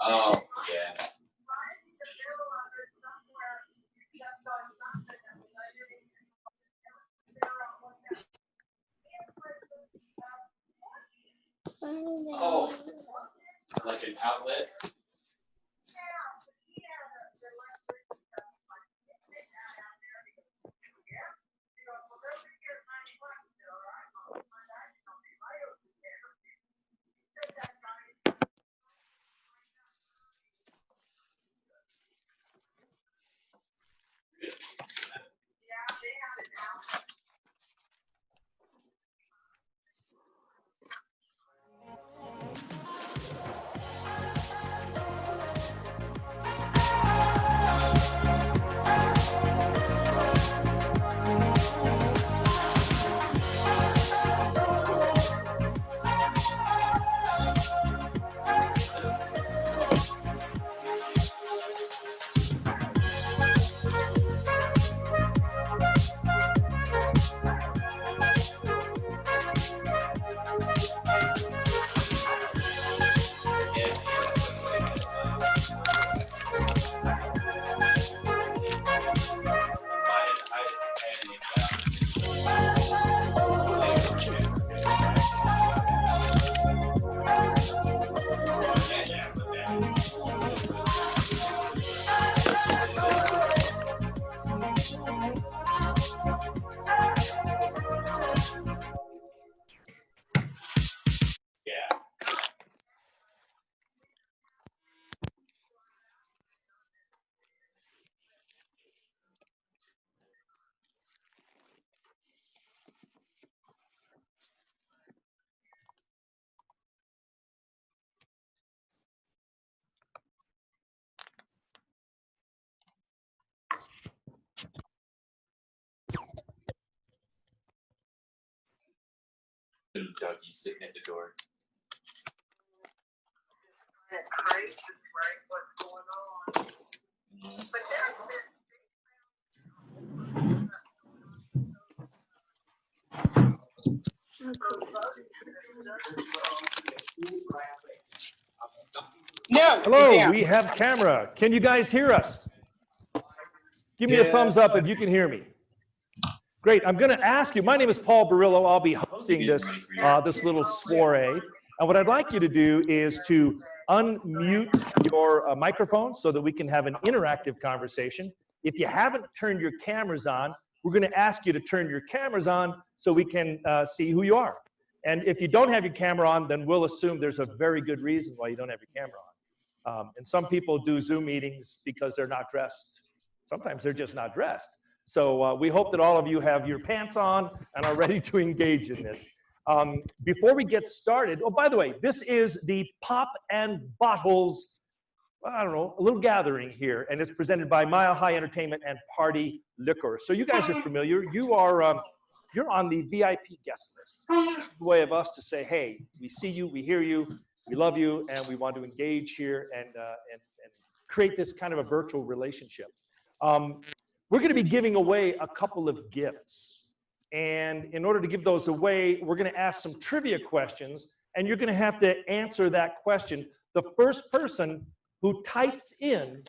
Oh, yeah. Oh, like an outlet? Dougie sitting at the door. Crazy, right? What's going on? But No. Hello, we have camera. Can you guys hear us? Give me a thumbs up if you can hear me. Great. I'm going to ask you. My name is Paul Barillo. I'll be hosting this this little soiree. And what I'd like you to do is to unmute your microphone so that we can have an interactive conversation. If you haven't turned your cameras on, we're going to ask you to turn your cameras on so we can see who you are. And if you don't have your camera on, then we'll assume there's a very good reason why you don't have your camera on. And some people do Zoom meetings because they're not dressed. Sometimes they're just not dressed. So we hope that all of you have your pants on and are ready to engage in this. Before we get started, oh, by the way, this is the Pop and Bottles, I don't know, a little gathering here, and it's presented by Mile High Entertainment and Party Liquor. So you guys are familiar. You are you're on the VIP guest list. It's a way of us to say, hey, we see you, we hear you, we love you, and we want to engage here and create this kind of a virtual relationship. We're going to be giving away a couple of gifts. And in order to give those away, we're going to ask some trivia questions, and you're going to have to answer that question. The first person who types in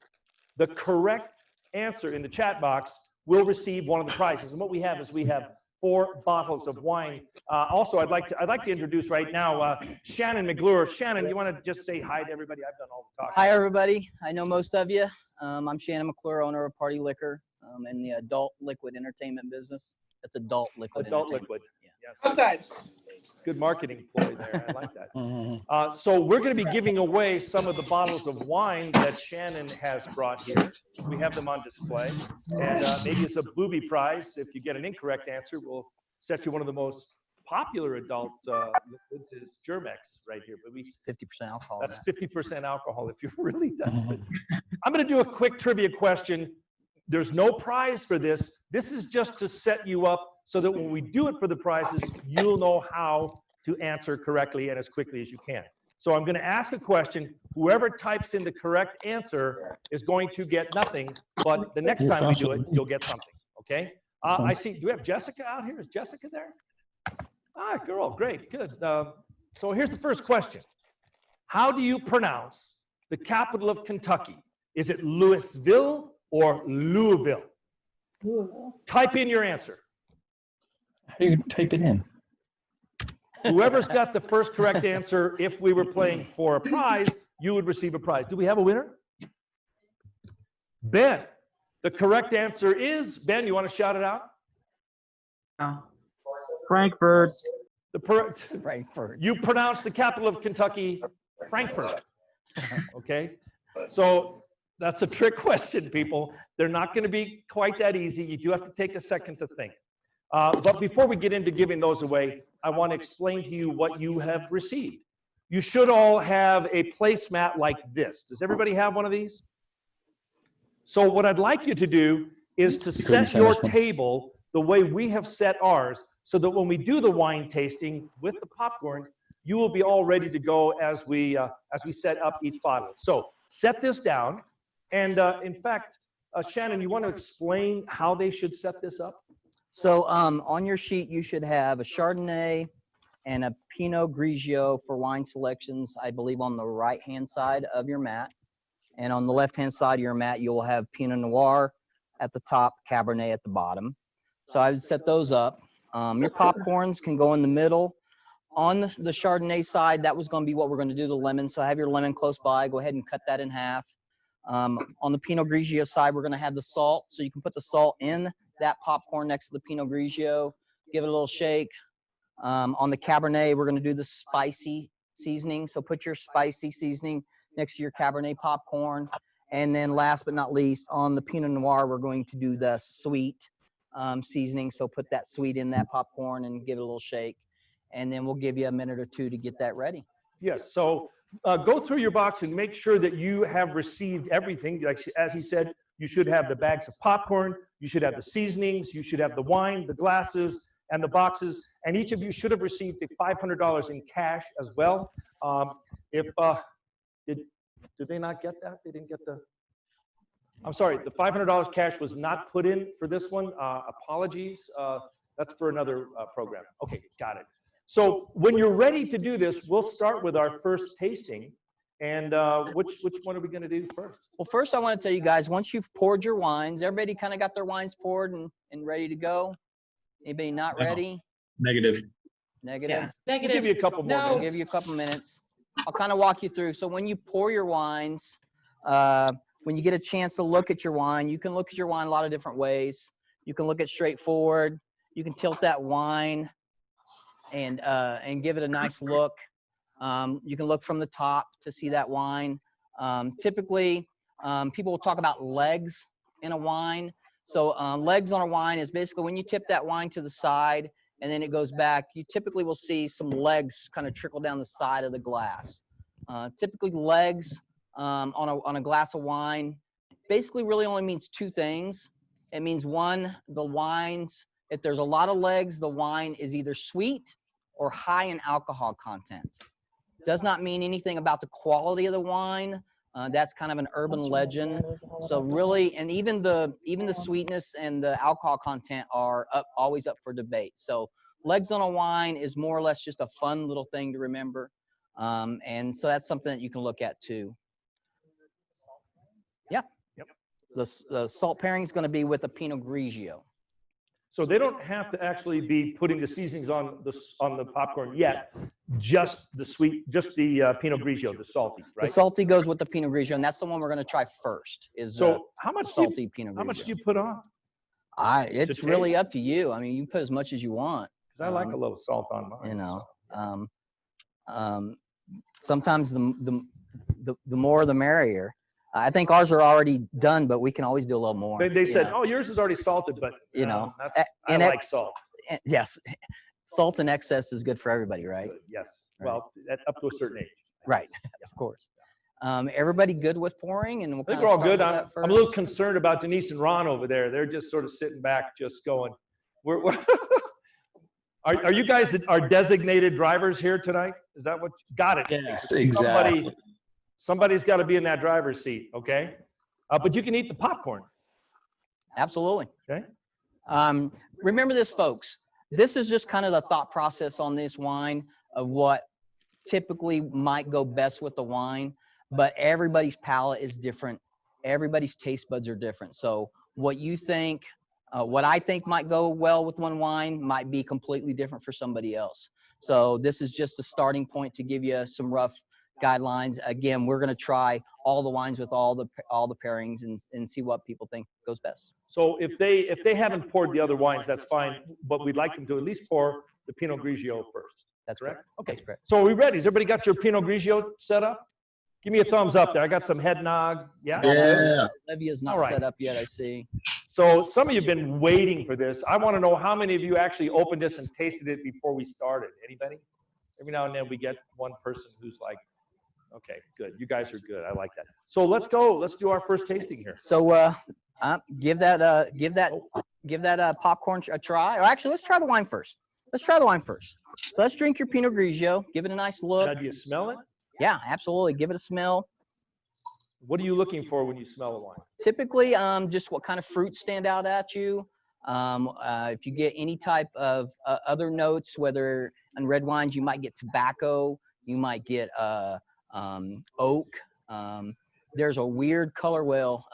the correct answer in the chat box will receive one of the prizes. And what we have is we have 4 bottles of wine. Also, I'd like to introduce right now Shannon McClure. Shannon, you want to just say hi to everybody? I've done all the talking. Hi, everybody. I know most of you. I'm Shannon McClure, owner of Party Liquor in the adult liquid entertainment business. That's adult liquid. Adult liquid. Yeah. Yes. Outside. Good marketing ploy there. I like that. So we're going to be giving away some of the bottles of wine that Shannon has brought here. We have them on display. And maybe it's a booby prize. If you get an incorrect answer, we'll set you one of the most popular adult liquids is Germex right here. But 50% alcohol. That's 50% alcohol if you're really desperate. I'm going to do a quick trivia question. There's no prize for this. This is just to set you up so that when we do it for the prizes, you'll know how to answer correctly and as quickly as you can. So I'm going to ask a question. Whoever types in the correct answer is going to get nothing, but the next time we do it, you'll get something, okay? I see, do we have Jessica out here? Is Jessica there? Ah, girl, great, good. So here's the first question. How do you pronounce the capital of Kentucky? Is it Louisville or Louisville? Type in your answer. How do you type it in? Whoever's got the first correct answer, if we were playing for a prize, you would receive a prize. Do we have a winner? Ben. The correct answer is, Ben, you want to shout it out? Frankfurt. Frankfurt. You pronounced the capital of Kentucky, Frankfurt. Okay, so that's a trick question, people. They're not going to be quite that easy. You do have to take a second to think. But before we get into giving those away, I want to explain to you what you have received. You should all have a placemat like this. Does everybody have one of these? So what I'd like you to do is to set your table the way we have set ours, so that when we do the wine tasting with the popcorn, you will be all ready to go as we set up each bottle. So set this down, and in fact, Shannon, you want to explain how they should set this up? So on your sheet, you should have a Chardonnay and a Pinot Grigio for wine selections, I believe on the right-hand side of your mat. And on the left-hand side of your mat, you'll have Pinot Noir at the top, Cabernet at the bottom. So I would set those up. Your popcorns can go in the middle. On the Chardonnay side, that was going to be what we're going to do, the lemon. So have your lemon close by. Go ahead and cut that in half. On the Pinot Grigio side, we're going to have the salt. So you can put the salt in that popcorn next to the Pinot Grigio. Give it a little shake. On the Cabernet, we're going to do the spicy seasoning. So put your spicy seasoning next to your Cabernet popcorn. And then last but not least, on the Pinot Noir, we're going to do the sweet seasoning. So put that sweet in that popcorn and give it a little shake. And then we'll give you a minute or two to get that ready. Yes, so go through your box and make sure that you have received everything. Like, as he said, you should have the bags of popcorn, you should have the seasonings, you should have the wine, the glasses, and the boxes. And each of you should have received the $500 in cash as well. Did they not get that? They didn't get the... I'm sorry, the $500 cash was not put in for this one. Apologies. That's for another program. Okay, got it. So when you're ready to do this, we'll start with our first tasting. And which one are we going to do first? Well, first I want to tell you guys, once you've poured your wines, everybody kind of got their wines poured and ready to go? Anybody not ready? Negative. Negative? Yeah. We'll give you a couple more I'll minutes. give you a couple minutes. I'll kind of walk you through. So when you pour your wines, when you get a chance to look at your wine, you can look at your wine a lot of different ways. You can look at straightforward. You can tilt that wine and give it a nice look. You can look from the top to see that wine. Typically, people will talk about legs in a wine. So legs on a wine is basically when you tip that wine to the side and then it goes back, you typically will see some legs kind of trickle down the side of the glass. Typically legs on a glass of wine basically really only means two things. It means one, the wines, if there's a lot of legs, the wine is either sweet or high in alcohol content. Does not mean anything about the quality of the wine. That's kind of an urban legend. So really, and even the sweetness and the alcohol content are always up for debate. So legs on a wine is more or less just a fun little thing to remember. And so that's something that you can look at too. Yeah. Yep. The salt pairing is going to be with a Pinot Grigio. So they don't have to actually be putting the seasonings on the popcorn yet. Just the sweet, just the Pinot Grigio, the salty, right? The salty goes with the Pinot Grigio, and that's the one we're going to try first. Is So how much salty Pinot Grigio? How much do you put on? It's really up to you. I mean, you can put as much as you want. Because I like a little salt on mine. You know, sometimes the more the merrier. I think ours are already done, but we can always do a little more. They said, "Oh, yours is already salted," but you know, I like salt. Yes, salt in excess is good for everybody, right? Yes. Right. Well, up to a certain age. Right. Of course. Everybody good with pouring, and I think we're all good. I'm a little concerned about Denise and Ron over there. They're just sort of sitting back, just going. Are you guys our designated drivers here tonight? Is that what? Got it. Yes, exactly. Somebody's got to be in that driver's seat, okay? But you can eat the popcorn. Absolutely. Okay. Remember this, folks. This is just kind of the thought process on this wine of what typically might go best with the wine, but everybody's palate is different. Everybody's taste buds are different. So what you think, what I think might go well with one wine might be completely different for somebody else. So this is just a starting point to give you some rough guidelines. Again, we're going to try all the wines with all the pairings and see what people think goes best. So if they haven't poured the other wines, that's fine, but we'd like them to at least pour the Pinot Grigio first. That's correct. Okay. That's correct. So are we ready? Has everybody got your Pinot Grigio set up? Give me a thumbs up there. I got some head nod. Yeah. Yeah. Olivia's not All right. set up yet, I see. So some of you have been waiting for this. I want to know how many of you actually opened this and tasted it before we started. Anybody? Every now and then we get one person who's like, okay, good. You guys are good. I like that. So let's go. Let's do our first tasting here. So give that popcorn a try. Or actually, let's try the wine first. Let's try the wine first. So let's drink your Pinot Grigio. Give it a nice look. Now, do you smell it? Yeah, absolutely. Give it a smell. What are you looking for when you smell a wine? Typically, just what kind of fruits stand out at you. If you get any type of other notes, whether in red wines, you might get tobacco, you might get oak. There's a weird color wheel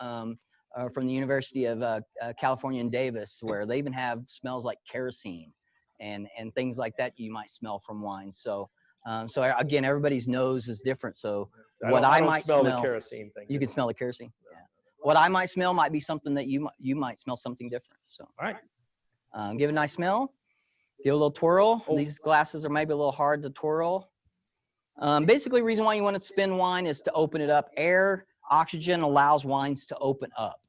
from the University of California in Davis, where they even have smells like kerosene and things like that you might smell from wine. So again, everybody's nose is different. So what I might smell, the kerosene thing. you can smell the kerosene. Yeah. What I might smell might be something that you might smell something different. So All right. give it a nice smell. Give it a little twirl. Oh. These glasses are maybe a little hard to twirl. Basically, the reason why you want to spin wine is to open it up. Air, oxygen allows wines to open up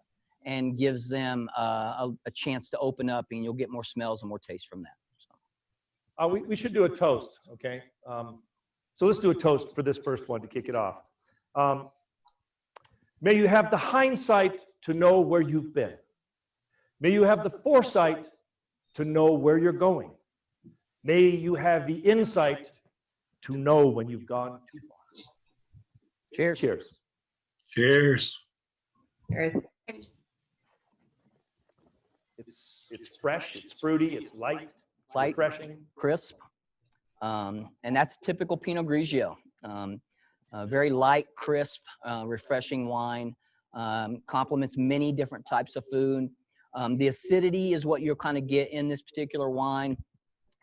and gives them a chance to open up, and you'll get more smells and more taste from that. So. We should do a toast, okay? So let's do a toast for this first one to kick it off. May you have the hindsight to know where you've been. May you have the foresight to know where you're going. May you have the insight to know when you've gone too far. Cheers. Cheers. Cheers. Cheers. It's fresh, it's fruity, it's light, refreshing. Crisp. And that's typical Pinot Grigio. Very light, crisp, refreshing wine. Complements many different types of food. The acidity is what you'll kind of get in this particular wine.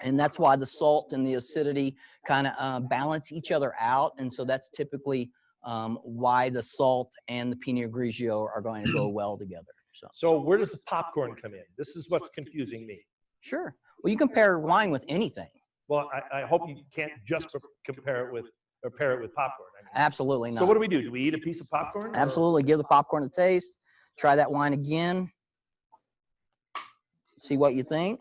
And that's why the salt and the acidity kind of balance each other out. And so that's typically why the salt and the Pinot Grigio are going to go well together. So where does the popcorn come in? This is what's confusing me. Sure. Well, you can pair wine with anything. Well, I hope you can't just pair it with popcorn. I mean. Absolutely not. So what do? Do we eat a piece of popcorn? Absolutely. Give the popcorn a taste. Try that wine again. See what you think.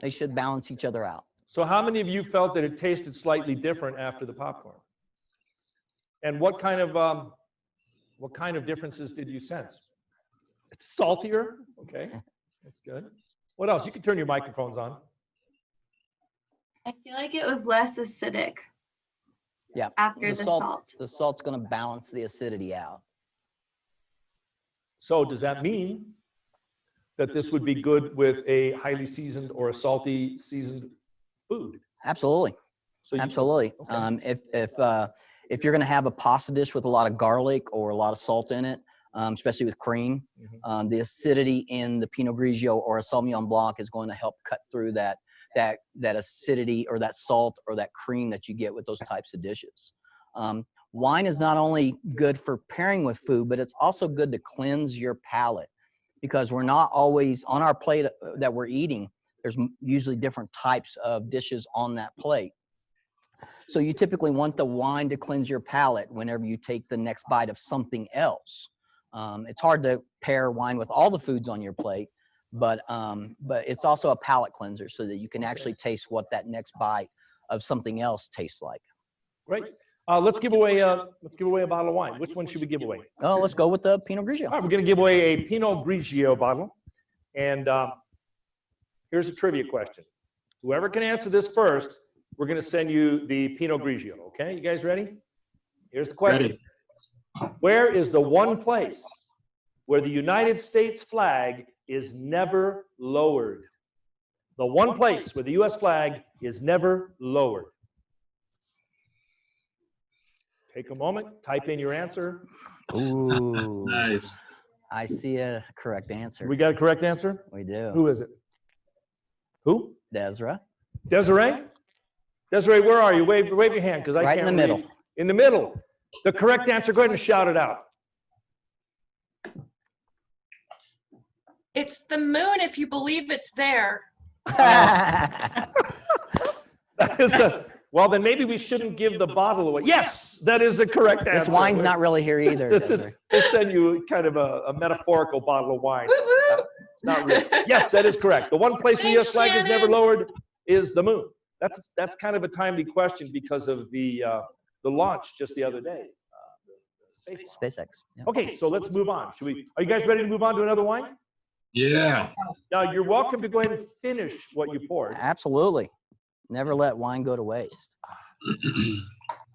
They should balance each other out. So how many of you felt that it tasted slightly different after the popcorn? And what kind of differences did you sense? It's saltier. Okay, that's good. What else? You can turn your microphones on. I feel like it was less acidic. Yeah. After the salt. The salt's going to balance the acidity out. So does that mean that this would be good with a highly seasoned or a salty seasoned food? Absolutely. So Absolutely. Okay. If you're going to have a pasta dish with a lot of garlic or a lot of salt in it, especially with cream, the acidity in the Pinot Grigio or a Sauvignon Blanc is going to help cut through that acidity or that salt or that cream that you get with those types of dishes. Wine is not only good for pairing with food, but it's also good to cleanse your palate, because we're not always on our plate that we're eating. There's usually different types of dishes on that plate. So you typically want the wine to cleanse your palate whenever you take the next bite of something else. It's hard to pair wine with all the foods on your plate, but it's also a palate cleanser so that you can actually taste what that next bite of something else tastes like. Great. Let's give away a bottle of wine. Which one should we give away? Oh, let's go with the Pinot Grigio. All right, we're going to give away a Pinot Grigio bottle. And here's a trivia question. Whoever can answer this first, we're going to send you the Pinot Grigio. Okay, you guys ready? Here's the question. Ready. Where is the one place where the United States flag is never lowered? The one place where the U.S. flag is never lowered. Take a moment, type in your answer. Ooh. Nice. I see a correct answer. We got a correct answer? We do. Who is it? Who? Desra. Desiree? Desiree, where are you? Wave your hand because I Right can't in the read. middle. In the middle. The correct answer, go ahead and shout it out. It's the moon if you believe it's there. That is well, then maybe we shouldn't give the bottle away. Yes, that is the correct answer. This wine's not really here either. They send you kind of a metaphorical bottle of wine. It's not real. Yes, that is correct. The one place the U.S. flag is never lowered is the moon. That's kind of a timely question because of the launch just the other day. SpaceX. Yep. Okay, so let's move on. Are you guys ready to move on to another wine? Yeah. Now, you're welcome to go ahead and finish what you poured. Absolutely. Never let wine go to waste.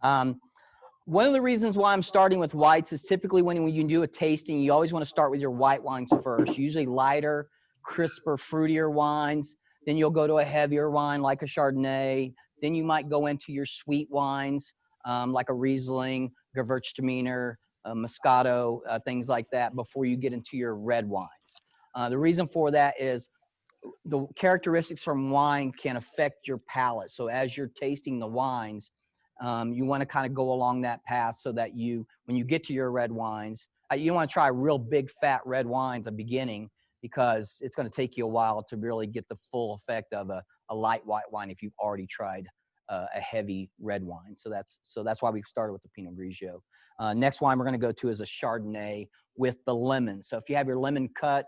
One of the reasons why I'm starting with whites is typically when you do a tasting, you always want to start with your white wines first, usually lighter, crisper, fruitier wines. Then you'll go to a heavier wine like a Chardonnay. Then you might go into your sweet wines like a Riesling, Gewürztraminer, Moscato, things like that before you get into your red wines. The reason for that is the characteristics from wine can affect your palate. So as you're tasting the wines, you want to kind of go along that path so that when you get to your red wines, you want to try a real big fat red wine at the beginning because it's going to take you a while to really get the full effect of a light white wine if you've already tried a heavy red wine. So that's why we started with the Pinot Grigio. Next wine we're going to go to is a Chardonnay with the lemon. So if you have your lemon cut,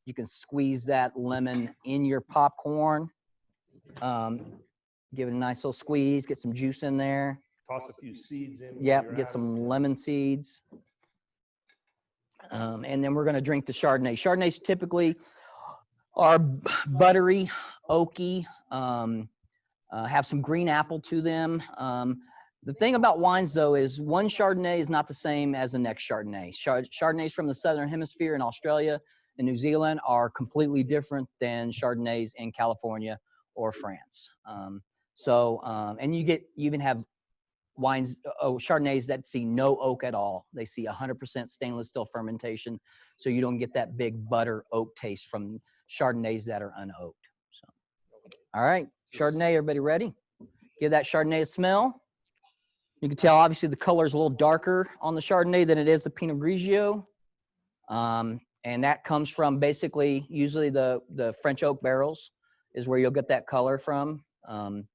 you can squeeze that lemon in your popcorn. Give it a nice little squeeze, get some juice in there. Toss a few seeds in. Yep, get some lemon seeds. And then we're going to drink the Chardonnay. Chardonnays typically are buttery, oaky, have some green apple to them. The thing about wines, though, is one Chardonnay is not the same as the next Chardonnay. Chardonnays from the Southern Hemisphere in Australia and New Zealand are completely different than Chardonnays in California or France. And you even have wines, Chardonnays that see no oak at all. They see 100% stainless steel fermentation, so you don't get that big butter oak taste from Chardonnays that are unoaked. So, all right, Chardonnay, everybody ready? Give that Chardonnay a smell. You can tell, obviously, the color is a little darker on the Chardonnay than it is the Pinot Grigio. And that comes from basically, usually the French oak barrels is where you'll get that color from. Smells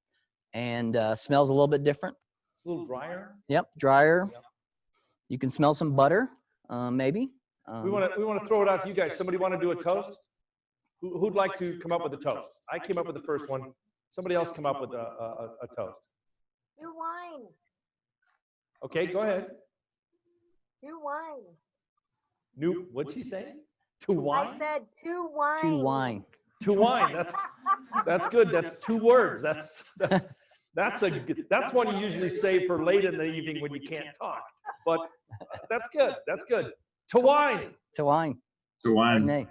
a little bit different. A little drier. Yep, drier. Yep. You can smell some butter, maybe. We want to throw it out to you guys. Somebody want to do a toast? Who'd like to come up with a toast? I came up with the first one. Somebody else come up with a toast. New wine. Okay, go ahead. New wine. What'd she say? To wine? I said two wine. To wine. To wine. That's good. That's 2 words. That's one you usually say for late in the evening when you can't talk. But that's good. That's good. To wine. To wine. To wine. Chardonnay.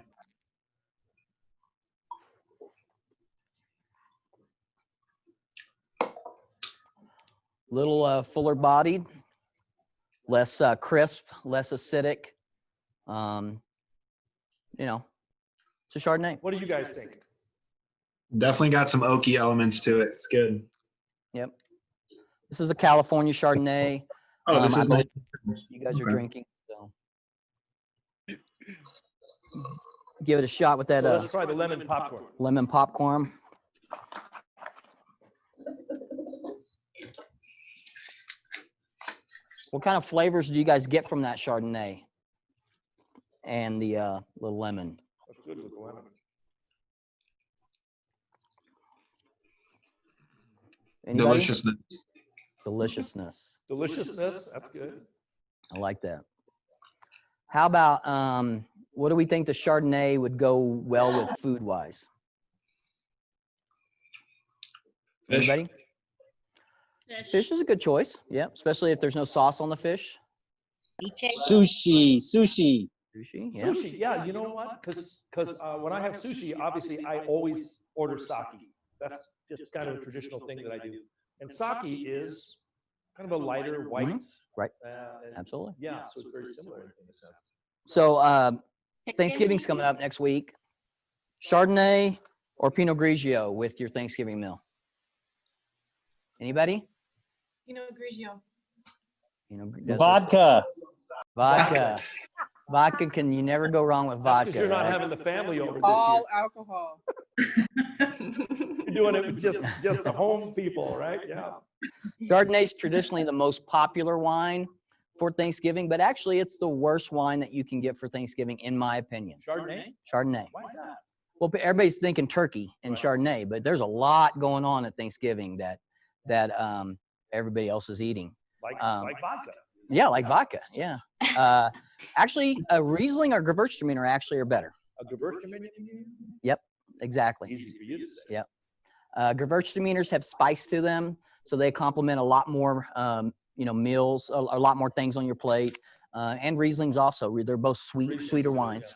Little fuller bodied, less crisp, less acidic. It's a Chardonnay. What do you guys think? Definitely got some oaky elements to it. It's good. Yep. This is a California Chardonnay. Oh, this I is nice. believe you guys are Okay. drinking. So give it a shot with that So let's try the lemon popcorn. lemon popcorn. What kind of flavors do you guys get from that Chardonnay and the lemon? That's good with the lemon. Anybody? Deliciousness. Deliciousness. Deliciousness. That's good. I like that. How about what do we think the Chardonnay would go well with food-wise? Fish. Anybody? Fish is a good choice. Yeah, especially if there's no sauce on the fish. Sushi. Sushi, yeah. Sushi, yeah, you know what? Because when I have sushi, obviously I always order sake. That's just kind of a traditional thing that I do. And sake is kind of a lighter white. Right. and- Absolutely. Yeah, so it's very similar in a sense. So Thanksgiving's coming up next week. Chardonnay or Pinot Grigio with your Thanksgiving meal? Anybody? Grigio. Vodka. Vodka. Vodka, can you never go wrong with That's 'cause vodka? you're not right? having the family over this All alcohol. year. You're doing it with just the home people, right? Yeah. Chardonnay is traditionally the most popular wine for Thanksgiving, but actually it's the worst wine that you can get for Thanksgiving, in my opinion. Chardonnay? Chardonnay. Why is that? Well, everybody's thinking turkey and Right. Chardonnay, but there's a lot going on at Thanksgiving that everybody else is eating. Like vodka. Yeah, like vodka. Yeah. Actually, a Riesling or Gewürztraminer actually are better. A Gewürztraminer? Yep, exactly. Easy for you to say. Yep. Gewürztraminers have spice to them, so they complement a lot more, meals, a lot more things on your plate. And Rieslings also, they're both sweeter wines.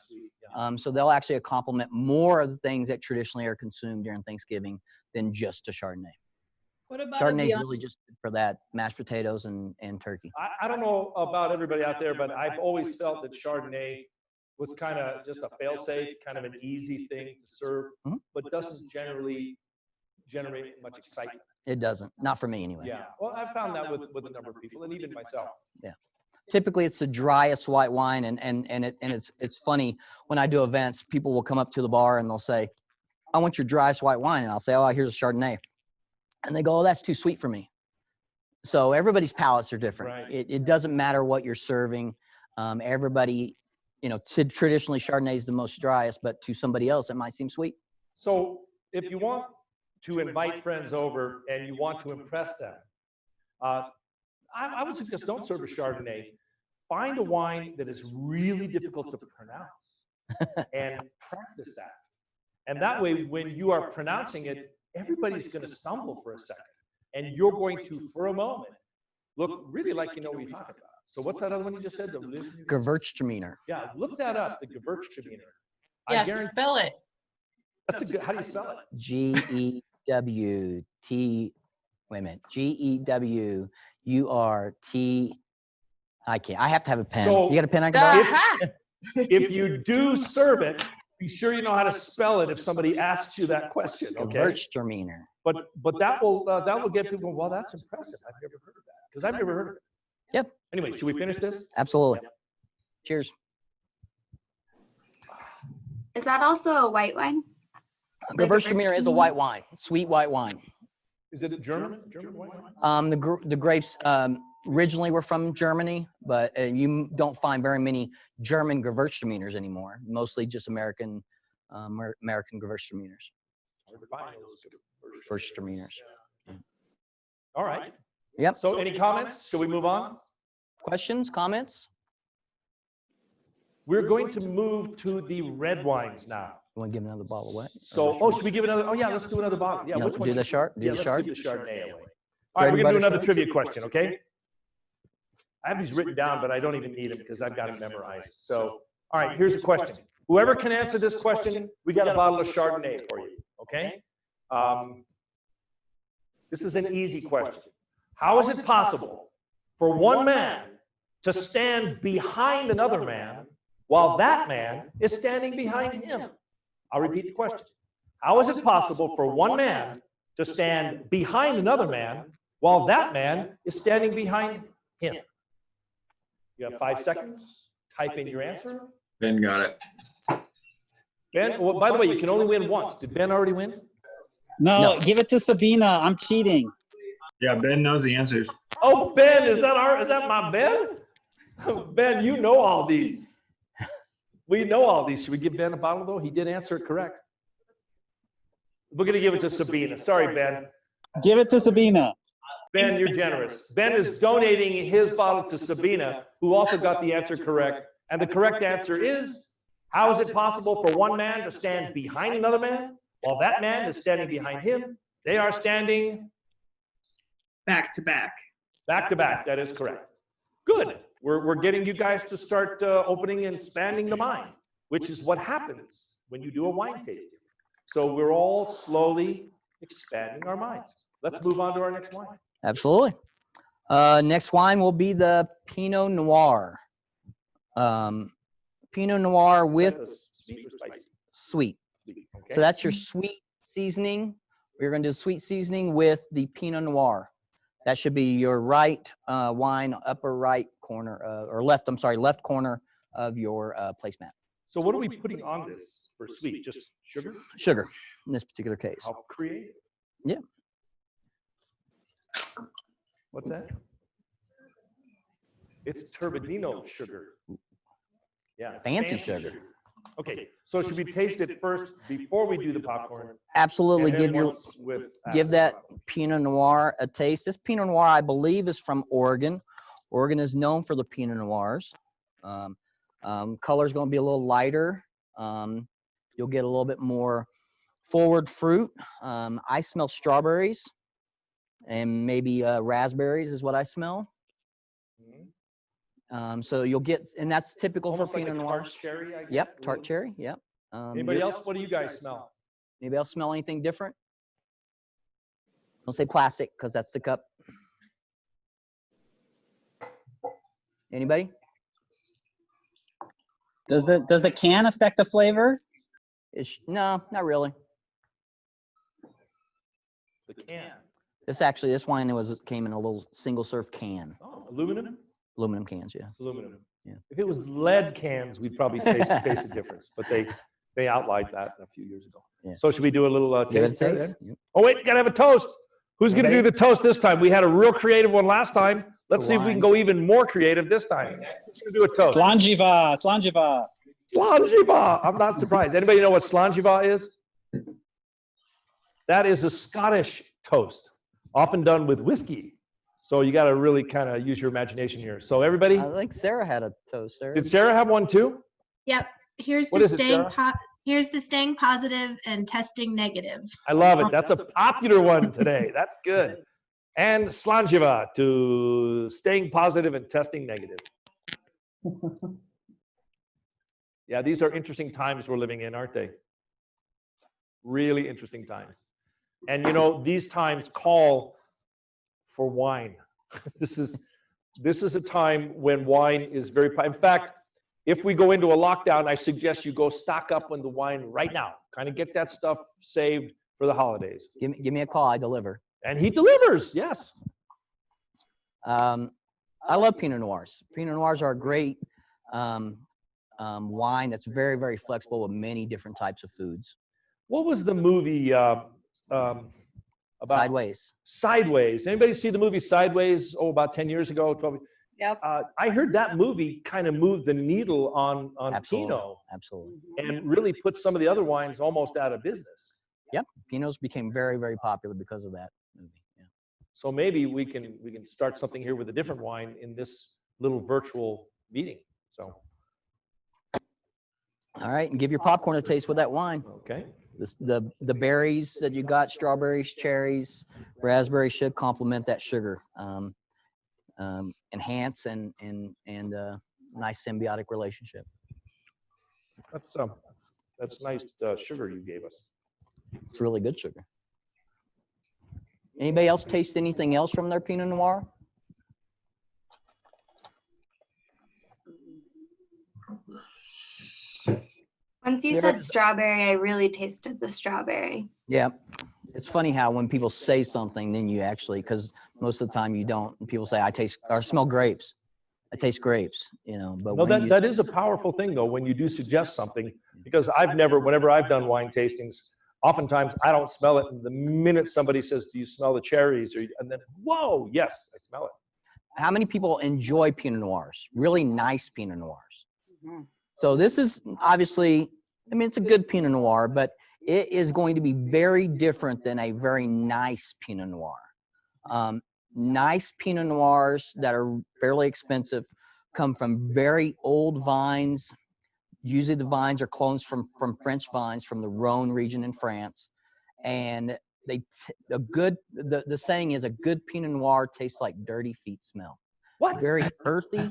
So they'll actually complement more of the things that traditionally are consumed during Thanksgiving than just a Chardonnay. What about Chardonnay is really just for that mashed potatoes and turkey. I don't know about everybody out there, but I've always felt that Chardonnay was kind of just a fail-safe, kind of an easy thing to serve, but doesn't generally generate much excitement. It doesn't, not for me anyway. Yeah, well, I've found that with a number of people, and even myself. Typically, it's the driest white wine, and it's funny when I do events. People will come up to the bar and they'll say, "I want your driest white wine," and I'll say, "Oh, here's a Chardonnay," and they go, "Oh, that's too sweet for me." So everybody's palates are different. Right. It doesn't matter what you're serving. Everybody, traditionally Chardonnay is the most driest, but to somebody else it might seem sweet. So if you want to invite friends over and you want to impress them, I would suggest don't serve a Chardonnay. Find a wine that is really difficult to pronounce and practice that. And that way, when you are pronouncing it, everybody's going to stumble for a second. And you're going to, for a moment, look really like you know what you're talking about. So what's that other one you just said? Gewürztraminer. Yeah, look that up, the Gewürztraminer. Yes, spell it. That's a good, how do you spell it? G-E-W-T, wait a minute, G-E-W-U-R-T, I can't, I have to have a pen. So- You got a pen I can borrow? Aha! If you do serve it, be sure you know how to spell it if somebody asks you that question, okay? Gewürztraminer. But that will get people, well, that's impressive. I've never heard of that, because I've never heard of it. Yep. Anyway, should we finish this? Absolutely. Cheers. Is that also a white wine? Like a Gewürztraminer is a white wine, sweet white wine. Is it German? German white wine? The grapes originally were from Germany, but you don't find very many German Gewürztraminers anymore. Mostly just American Gewürztraminers. Gewürztraminers. All right. Yep. So any comments? Shall we move on? Questions, comments? We're going to move to the red wines now. You want to give another bottle away? So, should we give another? Oh, yeah, let's do another bottle. Yeah, No, which one? do the Chard? Do Yeah, the let's Chard? give the Chardonnay away. All right, we're going to do another trivia question, okay? I have these written down, but I don't even need them because I've got them memorized. So, all right, here's a question. Whoever can answer this question, we got a bottle of Chardonnay for you, okay? This is an easy question. How is it possible for one man to stand behind another man while that man is standing behind him? I'll repeat the question. How is it possible for one man to stand behind another man while that man is standing behind him? You have 5 seconds. Type in your answer. Ben got it. Ben, well, by the way, you can only win once. Did Ben already win? No, give it to Sabina. I'm cheating. Yeah, Ben knows the answers. Oh, Ben, is that my Ben? Ben, you know all these. We know all these. Should we give Ben a bottle though? He did answer it correct. We're going to give it to Sabina. Sorry, Ben. Give it to Sabina. Ben, you're generous. Ben is donating his bottle to Sabina, who also got the answer correct. And the correct answer is, how is it possible for one man to stand behind another man while that man is standing behind him? They are standing back to back. back to back. That is correct. Good. We're getting you guys to start opening and expanding the mind, which is what happens when you do a wine tasting. So we're all slowly expanding our minds. Let's move on to our next wine. Absolutely. Next wine will be the Pinot Noir. Pinot Noir with Sweet or spicy? sweet. Sweet, okay. So that's your sweet seasoning. We're going to do sweet seasoning with the Pinot Noir. That should be your right wine, upper right corner, or left, I'm sorry, left corner of your placemat. So what are we putting on this for sweet? Just sugar? Sugar, in this particular case. How creative. Yeah. What's that? It's turbinado sugar. Yeah. Fancy sugar. Okay, so should we taste it first before we do the popcorn? Absolutely. And then Give your once with give that Pinot Noir a taste. This Pinot Noir, I believe, is from Oregon. Oregon is known for the Pinot Noirs. Color's going to be a little lighter. You'll get a little bit more forward fruit. I smell strawberries and maybe raspberries is what I smell. So you'll get, and that's typical almost for like Pinot a Noirs. tart cherry, I guess. Yep, tart cherry. Yep. Anybody else? What do you guys smell? Anybody else smell anything different? Don't say plastic because that's the cup. Anybody? Does the can affect the flavor? No, not really. The can. This wine came in a little single serve can. Oh, aluminum? Aluminum cans, yeah. Aluminum. Yeah. If it was lead cans, we'd probably taste the difference, but they outlined that a few years ago. Yeah. So should we do a little Give it a taste? there taste. then? Yep. Oh wait, gotta have a toast. Who's gonna do the toast this time? We had a real creative one last time. Let's see if we can go even more creative this time. Who's gonna do a toast? Slanjiva, slanjiva. Slanjiva. I'm not surprised. Anybody know what slanjiva is? That is a Scottish toast, often done with whiskey. So you got to really kind of use your imagination here. So everybody, I think Sarah had a toast, Sarah. did Sarah have one too? Yep. Here's What to is it, staying Sarah? here's to staying positive and testing negative. I love it. That's a popular one today. That's good. And slanjiva, to staying positive and testing negative. Yeah, these are interesting times we're living in, aren't they? Really interesting times. And you know, these times call for wine. This is a time when wine is very, in fact, if we go into a lockdown, I suggest you go stock up on the wine right now. Kind of get that stuff saved for the holidays. Give me a call, I deliver. And he delivers, yes. I love Pinot Noirs. Pinot Noirs are a great wine that's very, very flexible with many different types of foods. What was the movie about Sideways. Sideways? Anybody see the movie Sideways? Oh, about 10 years ago, 12. Yep. I heard that movie kind of moved the needle on Absolutely. Pinot Absolutely. and really put some of the other wines almost out of business. Yep. Pinots became very, very popular because of that movie. Yeah. So maybe we can start something here with a different wine in this little virtual meeting. So All right, and give your popcorn a taste with that wine. okay. The berries that you got, strawberries, cherries, raspberries, should complement that sugar, enhance and nice symbiotic relationship. That's nice sugar you gave us. It's really good sugar. Anybody else taste anything else from their Pinot Noir? Once you said strawberry, I really tasted the strawberry. Yeah. It's funny how when people say something, then you actually, because most of the time you don't, people say, I taste or smell grapes. I taste grapes, you know, but No, when that is a powerful thing though, when you do suggest something, because whenever I've done wine tastings, oftentimes I don't smell it. And the minute somebody says, do you smell the cherries? And then, whoa, yes, I smell it. how many people enjoy Pinot Noirs, really nice Pinot Noirs? So this is obviously, I mean, it's a good Pinot Noir, but it is going to be very different than a very nice Pinot Noir. Nice Pinot Noirs that are fairly expensive come from very old vines. Usually the vines are clones from French vines from the Rhone region in France. And the saying is a good Pinot Noir tastes like dirty feet smell. What? Very earthy,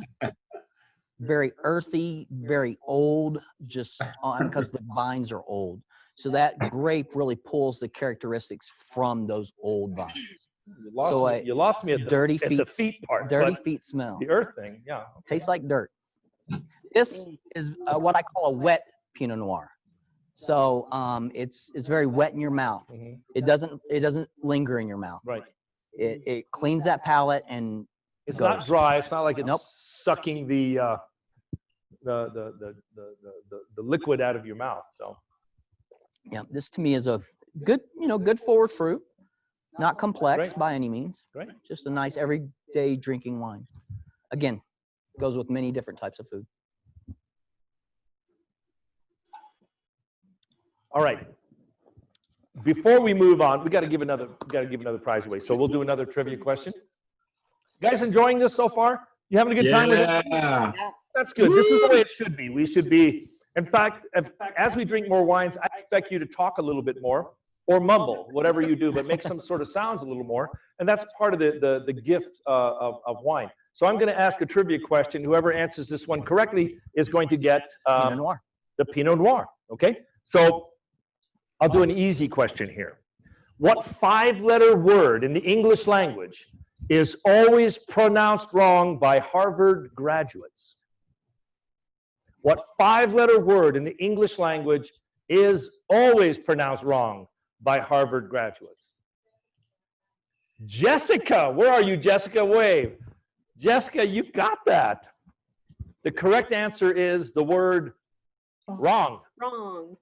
very earthy, very old, just because the vines are old. So that grape really pulls the characteristics from those old vines. You lost me at dirty the feet, feet part. dirty but feet smell. The earth thing, yeah. Tastes like dirt. This is what I call a wet Pinot Noir. So it's very wet in your mouth. Mhm. It doesn't linger in your mouth. Right. It cleans that palate and It's goes. not dry. It's not like it's Nope. sucking the liquid out of your mouth. So Yeah, this to me is a good, good forward fruit. Not complex Great. by any means. Great. Just a nice everyday drinking wine. Again, goes with many different types of food. all right. Before we move on, we got to give another prize away. So we'll do another trivia question. You guys enjoying this so far? You having a good time with it? Yeah. That's good. This is the way it should be. We should be, in fact, as we drink more wines, I expect you to talk a little bit more or mumble, whatever you do, but make some sort of sounds a little more. And that's part of the gift of wine. So I'm going to ask a trivia question. Whoever answers this one correctly is going to get Pinot Noir. the Pinot Noir. Okay? So I'll do an easy question here. What 5-letter word in the English language is always pronounced wrong by Harvard graduates? What 5-letter word in the English language is always pronounced wrong by Harvard graduates? Jessica, where are you, Jessica? Wave. Jessica, you got that. The correct answer is the word wrong. Wrong.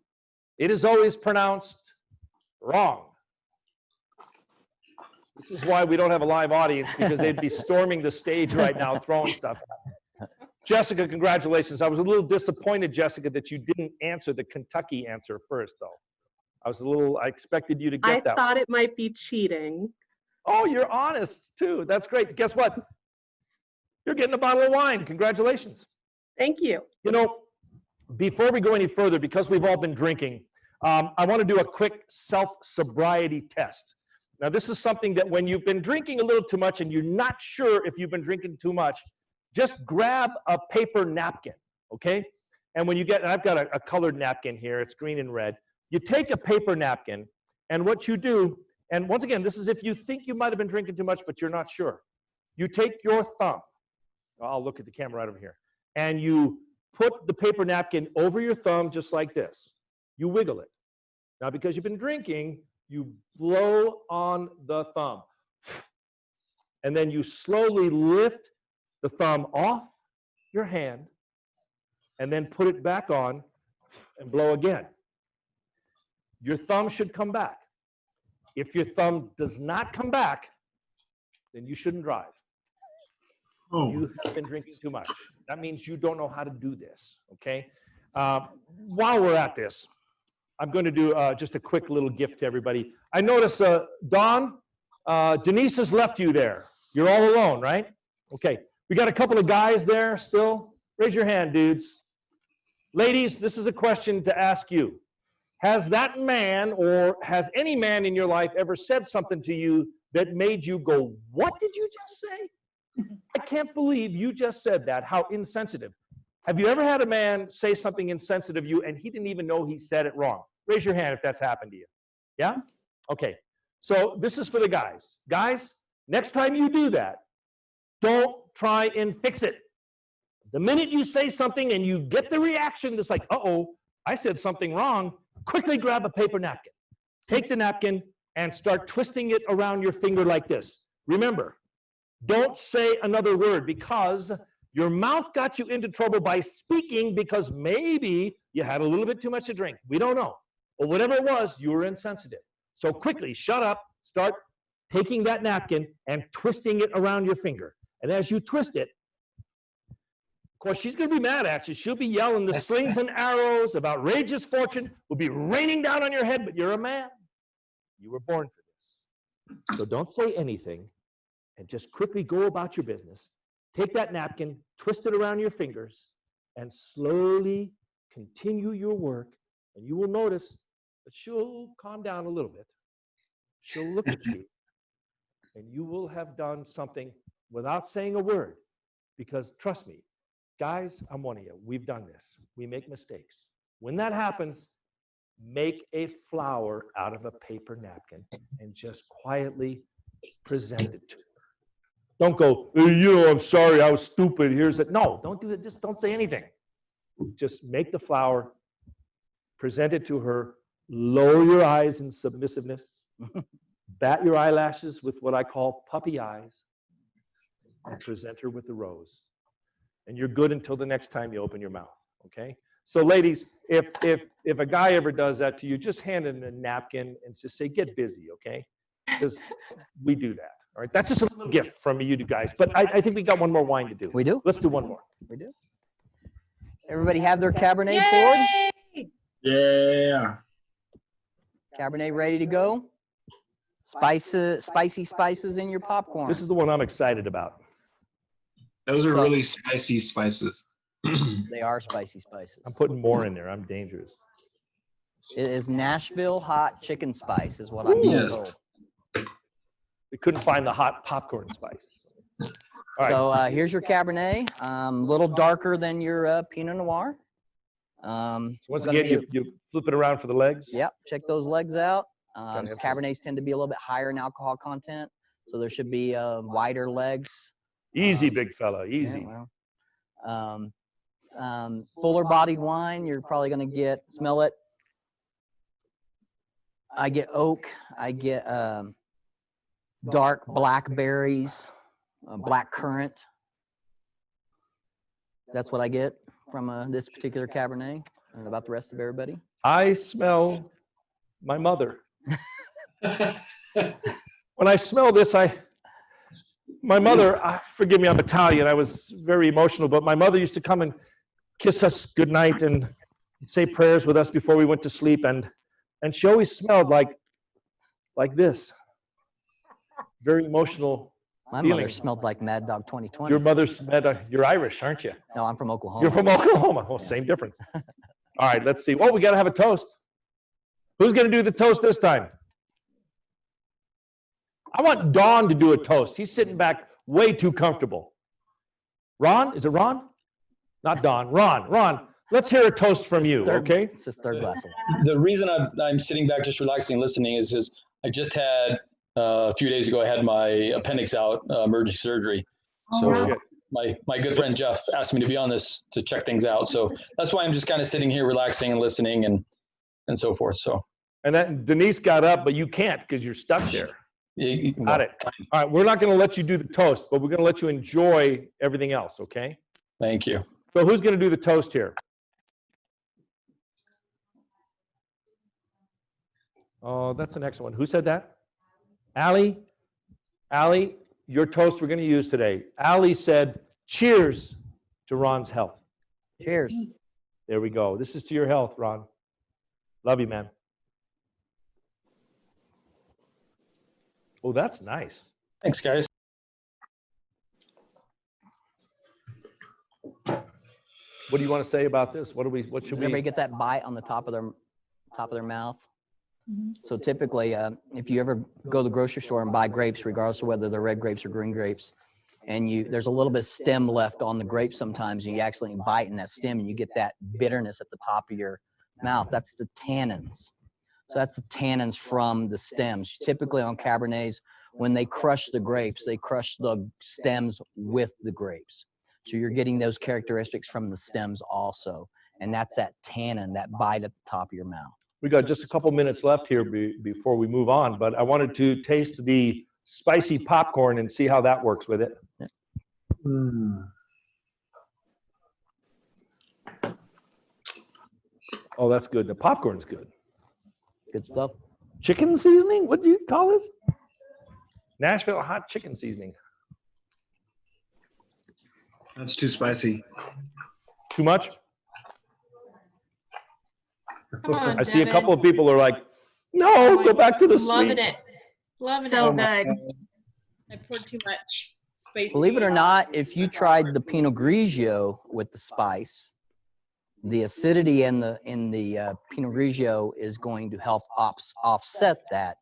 It is always pronounced wrong. This is why we don't have a live audience, because they'd be storming the stage right now, throwing stuff. Jessica, congratulations. I was a little disappointed, Jessica, that you didn't answer the Kentucky answer first, though. I expected you to get that. I thought it might be cheating. Oh, you're honest, too. That's great. Guess what? You're getting a bottle of wine. Congratulations. Thank you. You know, before we go any further, because we've all been drinking, I want to do a quick self-sobriety test. Now, this is something that when you've been drinking a little too much and you're not sure if you've been drinking too much, just grab a paper napkin, okay? And when you get, and I've got a colored napkin here, it's green and red. You take a paper napkin, and what you do, and once again, this is if you think you might have been drinking too much, but you're not sure. You take your thumb, I'll look at the camera right over here, and you put the paper napkin over your thumb just like this. You wiggle it. Now, because you've been drinking, you blow on the thumb. And then you slowly lift the thumb off your hand and then put it back on and blow again. Your thumb should come back. If your thumb does not come back, then you shouldn't drive. Oh. You have been drinking too much. That means you don't know how to do this, okay? While we're at this, I'm going to do just a quick little gift to everybody. I notice, Dawn, Denise has left you there. You're all alone, right? Okay. We got a couple of guys there still. Raise your hand, dudes. Ladies, this is a question to ask you. Has that man or has any man in your life ever said something to you that made you go, what did you just say? I can't believe you just said that. How insensitive. Have you ever had a man say something insensitive to you and he didn't even know he said it wrong? Raise your hand if that's happened to you. Yeah? Okay. So this is for the guys. Guys, next time you do that, don't try and fix it. The minute you say something and you get the reaction that's like, uh-oh, I said something wrong, quickly grab a paper napkin. Take the napkin and start twisting it around your finger like this. Remember, don't say another word because your mouth got you into trouble by speaking because maybe you had a little bit too much to drink. We don't know. But whatever it was, you were insensitive. So quickly, shut up, start taking that napkin and twisting it around your finger. And as you twist it, of course, she's going to be mad at you. She'll be yelling the slings and arrows of outrageous fortune will be raining down on your head, but you're a man. You were born for this. So don't say anything and just quickly go about your business. Take that napkin, twist it around your fingers, and slowly continue your work. And you will notice that she'll calm down a little bit. She'll look at you, and you will have done something without saying a word. Because trust me, Guys, I'm one of you. We've done this. We make mistakes. When that happens, make a flower out of a paper napkin and just quietly present it to her. Don't go, hey, I'm sorry, I was stupid. Here's it. No, don't do that. Just don't say anything. Just make the flower, present it to her, lower your eyes in submissiveness, bat your eyelashes with what I call puppy eyes, and present her with the rose. And you're good until the next time you open your mouth, okay? So ladies, if a guy ever does that to you, just hand him a napkin and just say, get busy, okay? Because we do that, all right? That's just a little gift from you guys. But I think we got one more wine to do. We do? Let's do one more. We do. Everybody have their Cabernet poured? Yeah. Cabernet ready to go? Spicy spices in your popcorn. This is the one I'm excited about. Those are really spicy spices. They are spicy spices. I'm putting more in there. I'm dangerous. It is Nashville hot chicken spice is what I'm being told. We couldn't find the hot popcorn spice. All right. So here's your Cabernet, a little darker than your Pinot Noir. Once again, you flip it around for the legs. Yep, check those legs out. Cabernets tend to be a little bit higher in alcohol content, so there should be wider legs. Easy, big fella, easy. Yeah, well, fuller bodied wine, you're probably going to smell it. I get oak, I get dark blackberries, black currant. That's what I get from this particular Cabernet. I don't know about the rest of everybody. I smell my mother. When I smell this, my mother, forgive me, I'm Italian. I was very emotional, but my mother used to come and kiss us goodnight and say prayers with us before we went to sleep. And she always smelled like this. Very emotional. My mother smelled like Mad Dog 2020. Your mother's you're Irish, aren't you? No, I'm from Oklahoma. You're from Oklahoma. Well, same difference. All right, let's see. Oh, we got to have a toast. Who's going to do the toast this time? I want Don to do a toast. He's sitting back way too comfortable. Ron? Is it Ron? Not Don. Ron, let's hear a toast from you, okay? It's his third glass. The reason I'm sitting back just relaxing and listening is just I just had a few days ago I had my appendix out, emergency surgery. So my good friend Jeff asked me to be on this to check things out. So that's why I'm just kind of sitting here relaxing and listening and so forth. So. And then Denise got up, but you can't because you're stuck there. Got it. All right, we're not going to let you do the toast, but we're going to let you enjoy everything else, okay? Thank you. So who's going to do the toast here? Oh, that's an excellent one. Who said that? Allie, your toast we're going to use today. Allie said, cheers to Ron's health. Cheers. There we go. This is to your health, Ron. Love you, man. Oh, that's nice. Thanks, guys. What do you want to say about this? What should we? Does everybody get that bite on the top of their mouth? So typically, if you ever go to the grocery store and buy grapes, regardless of whether they're red grapes or green grapes, and there's a little bit of stem left on the grape sometimes, and you actually bite in that stem and you get that bitterness at the top of your mouth. That's the tannins. So that's the tannins from the stems. Typically on Cabernets, when they crush the grapes, they crush the stems with the grapes. So you're getting those characteristics from the stems also. And that's that tannin, that bite at the top of your mouth. We got just a couple minutes left here before we move on, but I wanted to taste the spicy popcorn and see how that works with it. Yeah. Oh, that's good. The popcorn's good. Good stuff. Chicken seasoning? What do you call this? Nashville hot chicken seasoning. That's too spicy. Too much? Come on, I see a Devin. couple of people are like, no, go back to the Loving sweet. it. Loving So it. good. I poured too much spicy. Believe it or not, if you tried the Pinot Grigio with the spice, the acidity in the Pinot Grigio is going to help offset that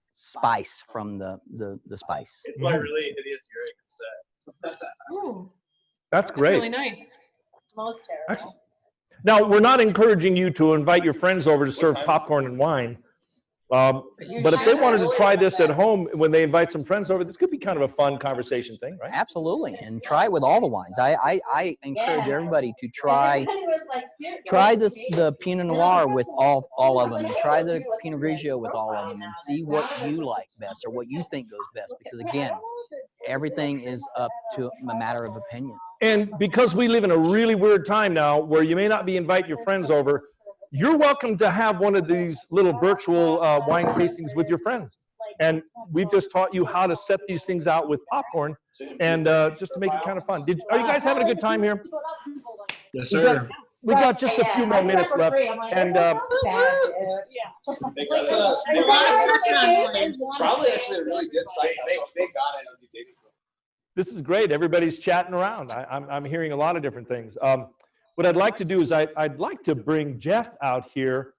spice from the spice. It's like really idiosyncratic. Ooh. That's That's great. really nice. Most Actually- terrible. Now, we're not encouraging you to invite your friends over to serve popcorn and wine. But if they wanted to try this at home when they invite some friends over, this could be kind of a fun conversation thing, right? Absolutely, and try it with all the wines. I encourage everybody to try the Pinot Noir with all of them, and try the Pinot Grigio with all of them, and see what you like best or what you think goes best. Because again, everything is up to a matter of opinion. And because we live in a really weird time now where you may not be inviting your friends over, you're welcome to have one of these little virtual wine tastings with your friends. And we've just taught you how to set these things out with popcorn and just to make it kind of fun. Are you guys having a good time here? Yes, sir. We've got just a few more minutes left. And Probably actually a really good site. this is great. Everybody's chatting around. I'm hearing a lot of different things. What I'd like to do is I'd like to bring Jeff out here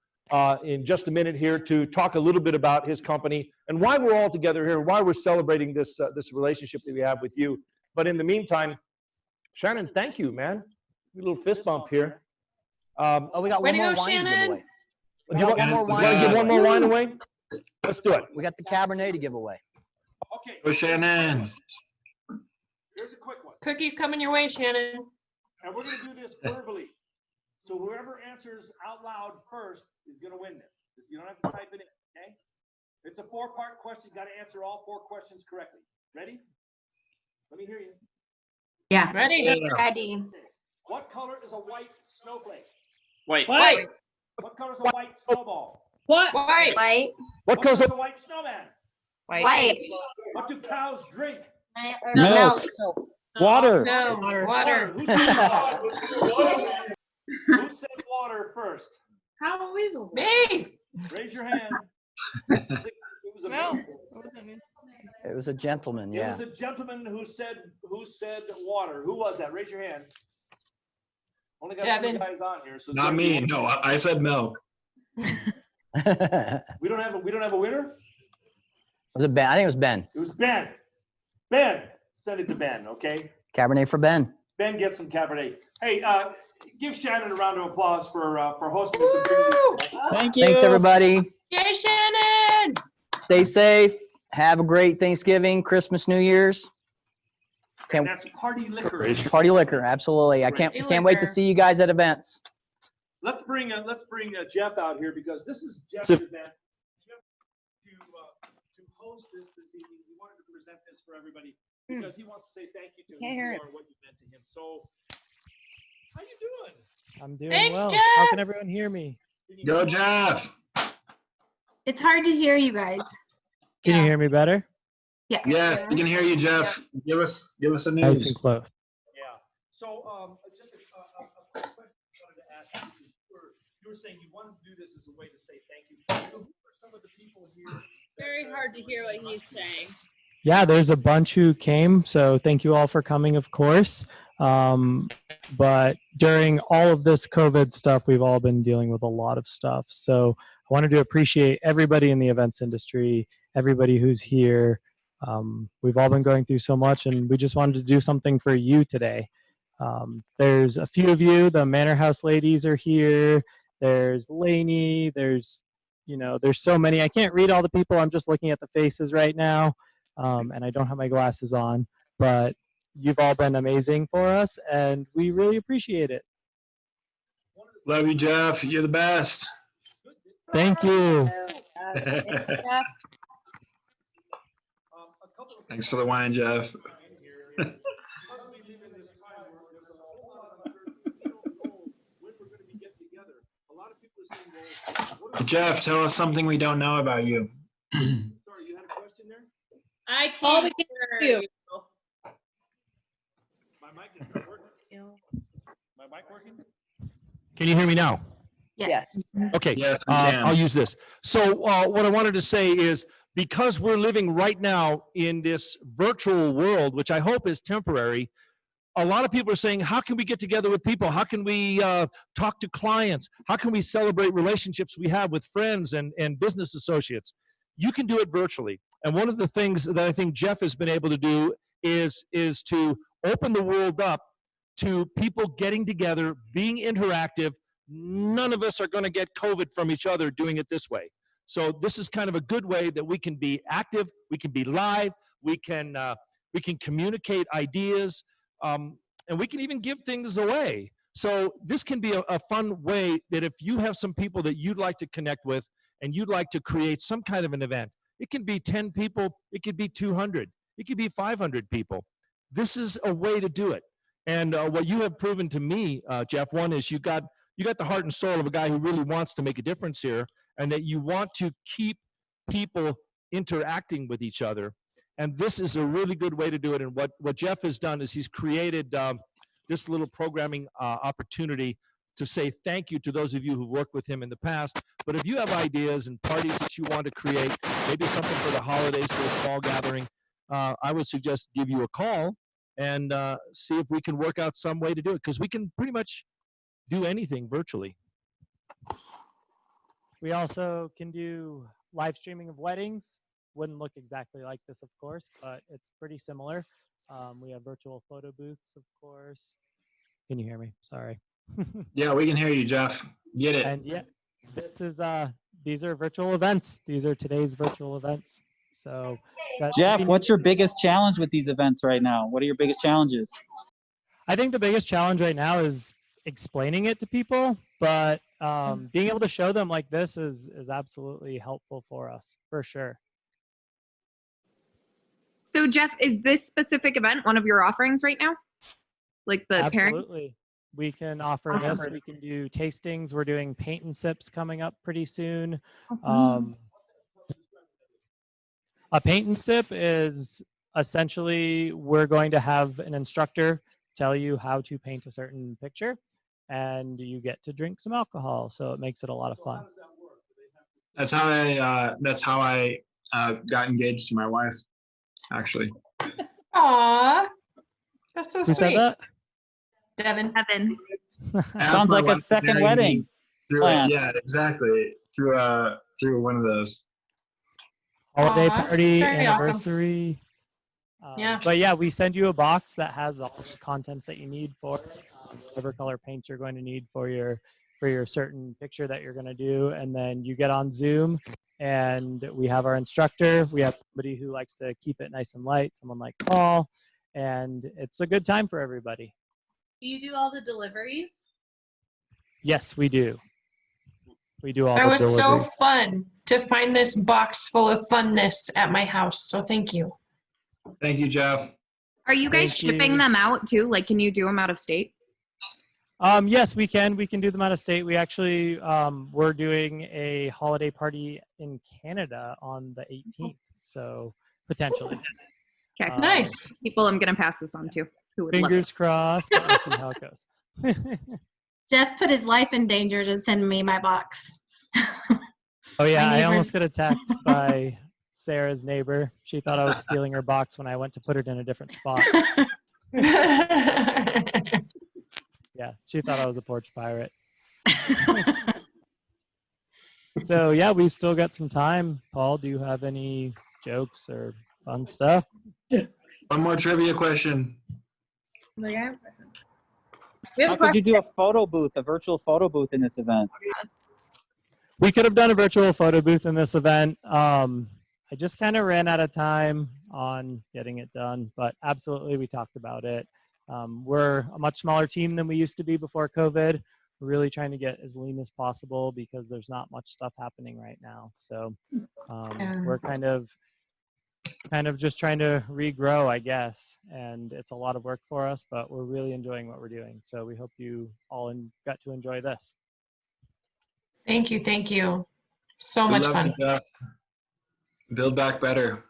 in just a minute here to talk a little bit about his company and why we're all together here, why we're celebrating this this relationship that we have with you. But in the meantime, Shannon, thank you, man. A little fist bump here. We got Way one to more go, wine to give Shannon. away. Do you want one more wine? Want to give one more wine away? Let's do it. We got the Cabernet to give away. Okay. Go Shannon. Here's a quick one. Cookies coming your way, Shannon. And we're going to do this verbally. So whoever answers out loud first is going to win this. You don't have to type it in, okay? It's a 4-part question. You got to answer all 4 questions correctly. Ready? Let me hear you. Yeah. Ready? Ready. What color is a white snowflake? Wait. White. What color is a white snowball? What? White. White. What color is a white snowman? White. What do cows drink? Milk. Water. No. Water. Who said water? Who said water first? How weasel? Me. Raise your hand. It was a No. It was a gentleman, It yeah. was a gentleman who said water. Who was that? Raise your hand. Only got 3 Devin. guys on here, so it's Not gotta be me. one. No, I said milk. We don't have a winner. Was it Ben? I think it was Ben. It was Ben. Ben, send it to Ben. Okay. Cabernet for Ben. Ben gets some Cabernet. Hey, give Shannon a round of applause for hosting this. Thank you. Thanks, everybody. Yay, Shannon. Stay safe. Have a great Thanksgiving, Christmas, New Year's. And that's party liquor. Party liquor, absolutely. I can't wait to liquor. see you guys at events. Let's bring Jeff out here because this is Jeff's So- event. Jeff, to host this evening, we wanted to present this for everybody because he wants to say thank you to who you are, what you meant to him. So, how you doing? I'm doing Thanks, well. Jeff. How can everyone hear me? Go Jeff. It's hard to hear you guys. Can you hear me better? Yeah. Yeah, we can hear you, Jeff. Give us a Nice news. and close. Yeah. So, just a quick question I wanted to ask you. You were saying you wanted to do this as a way to say thank you. So who are some of the people here? Very hard to hear what he's saying. Yeah, there's a bunch who came, so thank you all for coming, of course. But during all of this COVID stuff, we've all been dealing with a lot of stuff. So I wanted to appreciate everybody in the events industry, everybody who's here. We've all been going through so much, and we just wanted to do something for you today. There's a few of you. The Manor House ladies are here. There's Lainey. There's so many. I can't read all the people. I'm just looking at the faces right now, and I don't have my glasses on. But you've all been amazing for us, and we really appreciate it. Love you, Jeff. You're the best. Thank you. Thanks for the wine, Jeff. Jeff, tell us something we don't know about you. Sorry, you had a question there? I can't hear you. My mic is not working. My mic working? Can you hear me now? Yes. Okay, Yes, we can. I'll use this. So what I wanted to say is, because we're living right now in this virtual world, which I hope is temporary, a lot of people are saying, how can we get together with people? How can we talk to clients? How can we celebrate relationships we have with friends and business associates? You can do it virtually. And one of the things that I think Jeff has been able to do is to open the world up to people getting together, being interactive. None of us are going to get COVID from each other doing it this way. So this is kind of a good way that we can be active, we can be live, we can communicate ideas, and we can even give things away. So this can be a fun way that if you have some people that you'd like to connect with and you'd like to create some kind of an event, it can be 10 people, it could be 200, it could be 500 people. This is a way to do it. And what you have proven to me, Jeff, one is you got the heart and soul of a guy who really wants to make a difference here, and that you want to keep people interacting with each other. And this is a really good way to do it. And what Jeff has done is he's created this little programming opportunity to say thank you to those of you who've worked with him in the past. But if you have ideas and parties that you want to create, maybe something for the holidays, for a small gathering, I would suggest give you a call and see if we can work out some way to do it, because we can pretty much do anything virtually. We also can do live streaming of weddings. Wouldn't look exactly like this, of course, but it's pretty similar. We have virtual photo booths, of course. Can you hear me? Sorry. Yeah, we can hear you, Jeff. Get it. And yeah, this is these are virtual events. These are today's virtual events. So Jeff, what's your biggest challenge with these events right now? What are your biggest challenges? I think the biggest challenge right now is explaining it to people, but being able to show them like this is absolutely helpful for us, for sure. So Jeff, is this specific event one of your offerings right now? Like the Absolutely. We can offer this. We can do tastings. We're doing paint and sips coming up pretty soon. A paint and sip is essentially we're going to have an instructor tell you how to paint a certain picture, and you get to drink some alcohol. So it makes it a lot of fun. That's how I got engaged to my wife, actually. Aw, that's so Who sweet. said that? Devin. Sounds like a second wedding. Yeah, exactly. Through one of those. Holiday Aw, party, very awesome. anniversary. Yeah. But yeah, we send you a box that has all the contents that you need for whatever color paint you're going to need for your certain picture that you're going to do. And then you get on Zoom and we have our instructor. We have somebody who likes to keep it nice and light, someone like Paul, and it's a good time for everybody. Do you do all the deliveries? Yes, we do. We do all That the was so deliveries. fun to find this box full of funness at my house. So thank you. Thank you, Jeff. Are you guys Thank shipping you. them out too? Like, can you do them out of state? Yes, we can. We can do them out of state. We actually, we're doing a holiday party in Canada on the 18th. So potentially. Okay. Nice. People I'm going to pass this on to who would love it. Fingers crossed. But we'll see how it goes. Jeff put his life in danger to send me my box. Oh yeah, My I almost neighbors- got attacked by Sarah's neighbor. She thought I was stealing her box when I went to put it in a different spot. Yeah, she thought I was a porch pirate. So yeah, we've still got some time. Paul, do you have any jokes or fun stuff? One more trivia question. How could you do a photo booth, a virtual photo booth in this event? We could have done a virtual photo booth in this event. I just kind of ran out of time on getting it done, but absolutely we talked about it. We're a much smaller team than we used to be before COVID. We're really trying to get as lean as possible because there's not much stuff happening right now. So we're kind of just trying to regrow, I guess. And it's a lot of work for us, but we're really enjoying what we're doing. So we hope you all got to enjoy this. Thank you. Thank you. So Good much luck fun. with that. Build back better.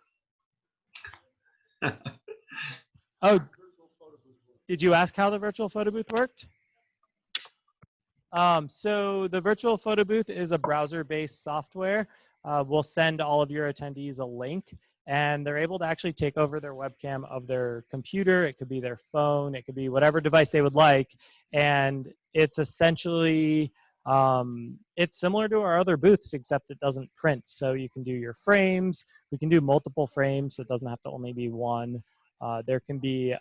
Oh, did you ask how the virtual photo booth worked? So the virtual photo booth is a browser-based software. We'll send all of your attendees a link, and they're able to actually take over their webcam of their computer. It could be their phone. It could be whatever device they would like. And it's essentially, it's similar to our other booths, except it doesn't print. So you can do your frames. We can do multiple frames. So it doesn't have to only be one. There can be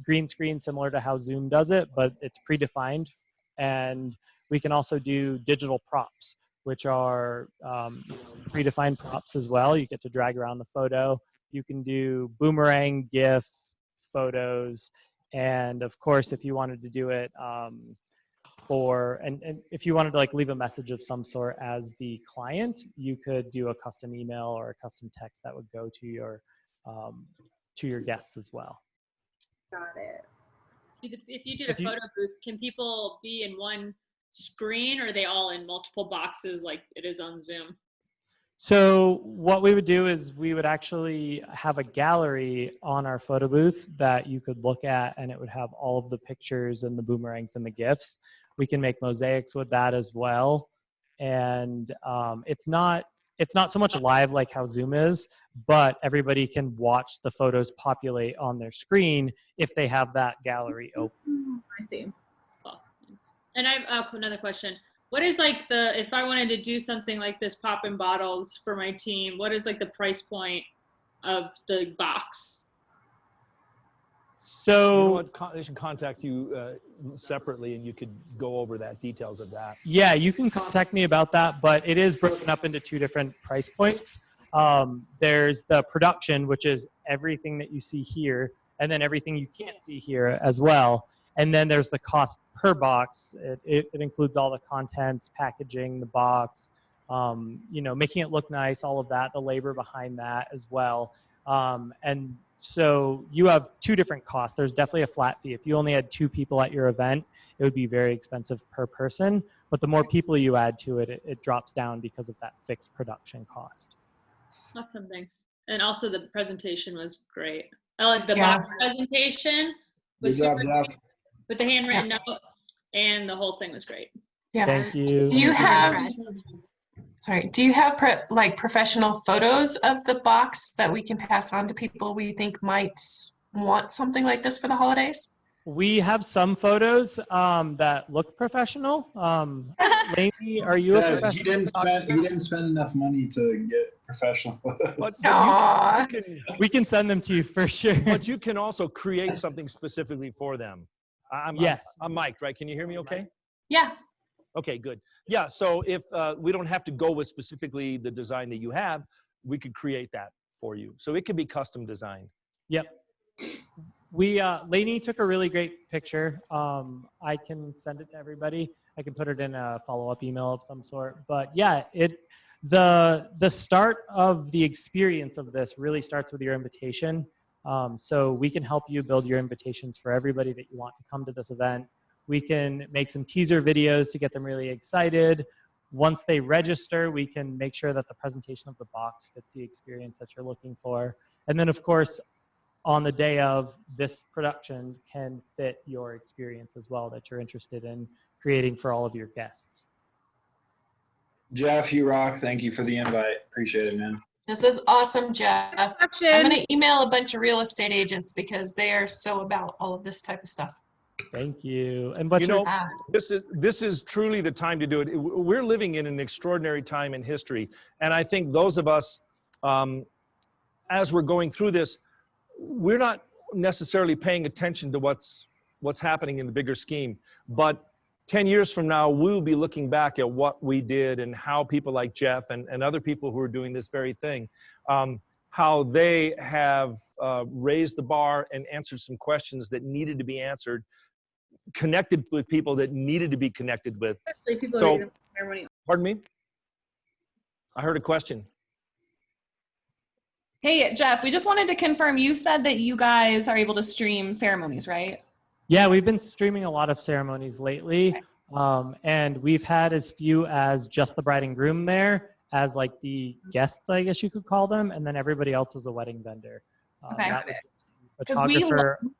green screen similar to how Zoom does it, but it's predefined. And we can also do digital props, which are predefined props as well. You get to drag around the photo. You can do boomerang, GIF, photos, and of course, if you wanted to do it and if you wanted to like leave a message of some sort as the client, you could do a custom email or a custom text that would go to your guests as well. Got it. If you did a photo booth, can people be in one screen, or are they all in multiple boxes like it is on Zoom? So what we would do is we would actually have a gallery on our photo booth that you could look at, and it would have all of the pictures and the boomerangs and the GIFs. We can make mosaics with that as well. And it's not so much live like how Zoom is, but everybody can watch the photos populate on their screen if they have that gallery open. I see. Cool. And I have another question. What is like if I wanted to do something like this pop and bottles for my team, what is like the price point of the box? So you know what, they should contact you separately, and you could go over that details of that. Yeah, you can contact me about that, but it is broken up into 2 different price points. There's the production, which is everything that you see here, and then everything you can't see here as well. And then there's the cost per box. It includes all the contents, packaging, the box, making it look nice, all of that, the labor behind that as well. And so you have 2 different costs. There's definitely a flat fee. If you only had 2 people at your event, it would be very expensive per person. But the more people you add to it, it drops down because of that fixed production cost. Awesome, thanks. And also the presentation was great. I like the box presentation was Good job, super Jeff. with the handwritten note, and the whole thing was great. Yeah. Thank you. Do you have professional photos of the box that we can pass on to people we think might want something like this for the holidays? We have some photos that look professional. Lainey, are you a professional? He didn't spend enough money to get professional photos. We can send them to you for sure. But you can also create something specifically for them. Yes. I'm mic'd, right? Can you hear me okay? Yeah. Okay, good. Yeah, so if we don't have to go with specifically the design that you have, we could create that for you. So it could be custom designed. Yep. Lainey took a really great picture. I can send it to everybody. I can put it in a follow-up email of some sort. But yeah, the start of the experience of this really starts with your invitation. So we can help you build your invitations for everybody that you want to come to this event. We can make some teaser videos to get them really excited. Once they register, we can make sure that the presentation of the box fits the experience that you're looking for. And then of course, on the day of, this production can fit your experience as well that you're interested in creating for all of your guests. Jeff, you rock. Thank you for the invite. Appreciate it, man. This is awesome, Jeff. I'm going to email a bunch of real estate agents because they are so about all of this type of stuff. Thank you. And this is truly the time to do it. We're living in an extraordinary time in history, and I think those of us, as we're going through this, we're not necessarily paying attention to what's happening in the bigger scheme. But 10 years from now, we'll be looking back at what we did and how people like Jeff and other people who are doing this very thing, how they have raised the bar and answered some questions that needed to be answered, connected with people that needed to be connected with. So, pardon me? I heard a question. Hey, Jeff, we just wanted to confirm, you said that you guys are able to stream ceremonies, right? Yeah, we've been streaming a lot of ceremonies lately. And we've had as few as just the bride and groom there as like the guests, I guess you could call them. And then everybody else was a wedding vendor. Okay. Because we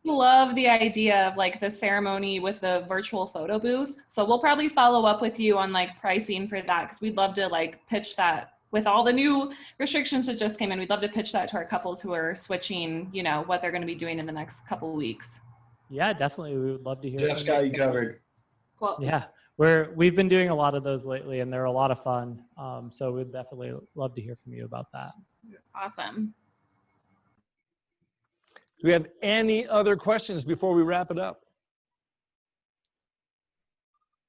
love the idea of like the ceremony with the virtual photo booth. So we'll probably follow up with you on like pricing for that, because we'd love to like pitch that with all the new restrictions that just came in. We'd love to pitch that to our couples who are switching, you know, what they're going to be doing in the next couple of weeks. Yeah, definitely. We would love to hear. Jeff's got you covered. Cool. Yeah, we've been doing a lot of those lately, and they're a lot of fun. So we'd definitely love to hear from you about that. Awesome. Do we have any other questions before we wrap it up?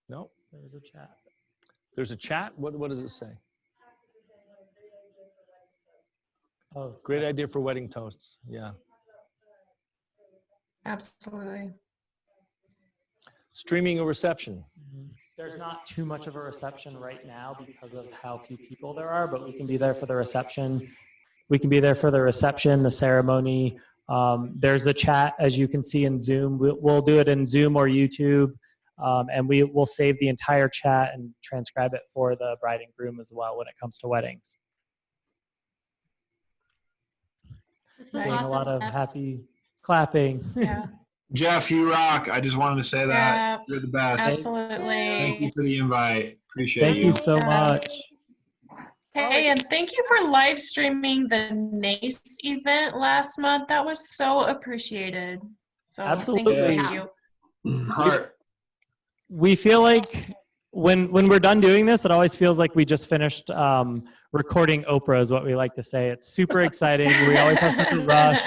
No? There's a chat. There's a chat? What does it say? Oh, great idea for wedding toasts. Yeah. Absolutely. Streaming a reception. There's not too much of a reception right now because of how few people there are, but we can be there for the reception. We can be there for the reception, the ceremony. There's the chat, as you can see in Zoom. We'll do it in Zoom or YouTube, and we will save the entire chat and transcribe it for the bride and groom as well when it comes to weddings. Seeing a lot of happy clapping. Yeah. Jeff, you rock. I just wanted to say that. Yeah, You're the best. absolutely. Thank you for the invite. Appreciate Thank you so much. Hey, and thank you for live streaming the NACE event last month. That was so appreciated. So Absolutely. thank you. Heart. We feel like when we're done doing this, it always feels like we just finished recording Oprah, is what we like to say. It's super exciting. We always have such a rush.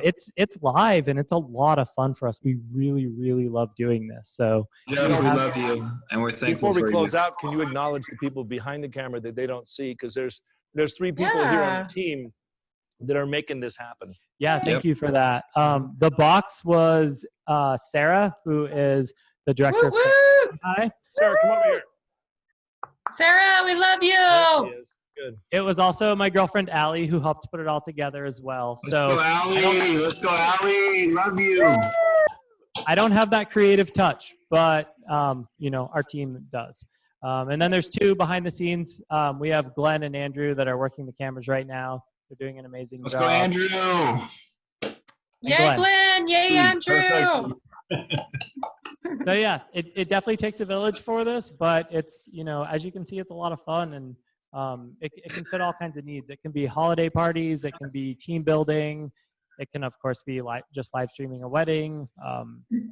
It's live and it's a lot of fun for us. We really, really love doing this. So Jeff, we love you and we're thankful Before we for close you. out, can you acknowledge the people behind the camera that they don't see? Because there's 3 people here on the team that are making this happen. Yeah, thank you for that. The box was Sarah, who is the director of. Hi, Sarah, come over here. Sarah, we love you. There she is. Good. It was also my girlfriend Allie who helped put it all together as well. So Let's go, Allie. Let's go, Allie. Love you. I don't have that creative touch, but you know, our team does. And then there's 2 behind the scenes. We have Glenn and Andrew that are working the cameras right now. They're doing an amazing job. Let's go, Andrew. Yay, Glenn. Yay, Andrew. So yeah, it definitely takes a village for this, but it's, you know, as you can see, it's a lot of fun, and it can fit all kinds of needs. It can be holiday parties, it can be team building, it can of course be just live streaming a wedding.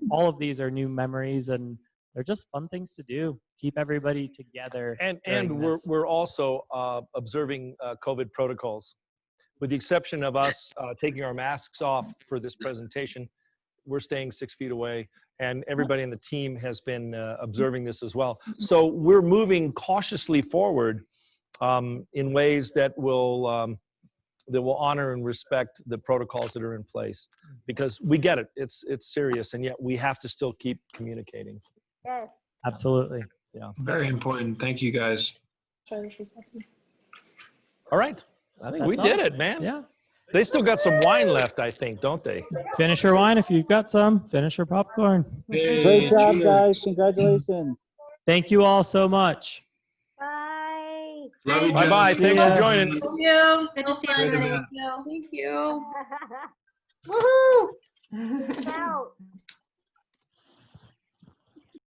All of these are new memories, and they're just fun things to do. Keep everybody together. And we're also observing COVID protocols. With the exception of us taking our masks off for this presentation, we're staying 6 feet away, and everybody in the team has been observing this as well. So we're moving cautiously forward in ways that will honor and respect the protocols that are in place, because we get it. It's serious, and yet we have to still keep communicating. Yes. Absolutely. Yeah. Very important. Thank you, guys. All right. I think we That's did all. it, man. Yeah. They still got some wine left, I think, don't they? Finish your wine if you've got some. Finish your popcorn. Great job, guys. Congratulations. Thank you all so much. Bye. Love you, Bye-bye. Jeff. Thanks for joining. Thank you. Good to see Great everybody. event. Thank you. Out.